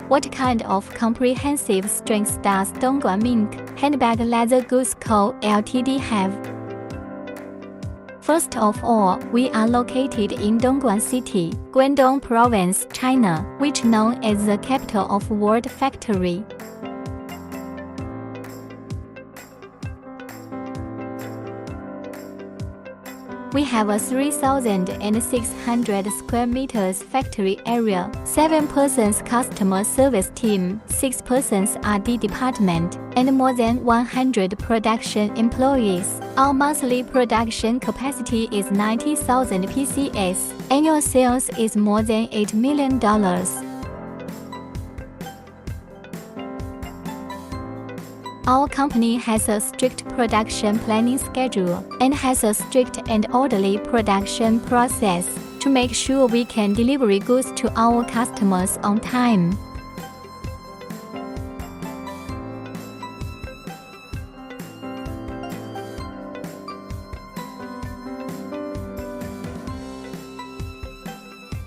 What kind of comprehensive strengths does Dongguan Minke Handbag Leather Goods Co. Ltd. have? First of all, we are located in Dongguan City, Guangdong Province, China, which known as the capital of world factory. We have a 3,600 square meters factory area, 7 persons customer service team, 6 persons R&D department, and more than 100 production employees. Our monthly production capacity is 90,000 PCS. Annual sales is more than $8 million. Our company has a strict production planning schedule and has a strict and orderly production process to make sure we can deliver goods to our customers on time.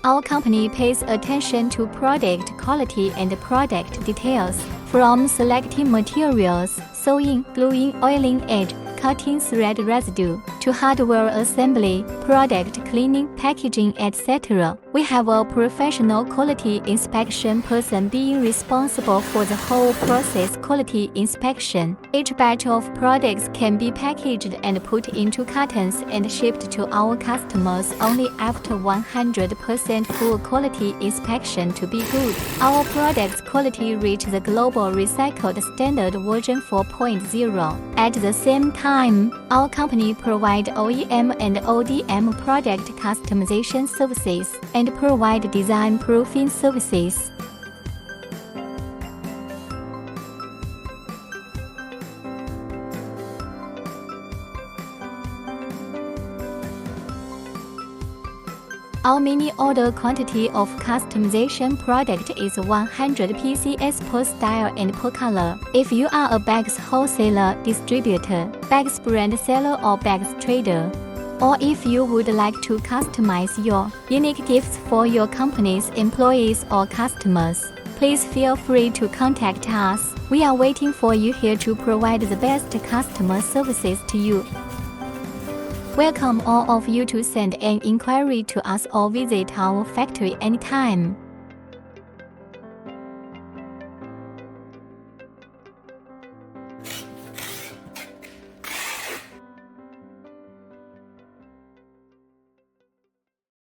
Our company pays attention to product quality and product details, from selecting materials, sewing, gluing, oiling edge, cutting thread residue, to hardware assembly, product cleaning, packaging, etc. We have a professional quality inspection person being responsible for the whole process quality inspection. Each batch of products can be packaged and put into cartons and shipped to our customers only after 100% full quality inspection to be good. Our products quality reach the global recycled standard version 4.0. At the same time, our company provides OEM and ODM product customization services and provide design proofing services. Our mini order quantity of customization product is 100 PCS per style and per color. If you are a bags wholesaler, distributor, bags brand seller or bags trader, or if you would like to customize your unique gifts for your company's employees or customers, please feel free to contact us. We are waiting for you here to provide the best customer services to you. Welcome all of you to send an inquiry to us or visit our factory anytime.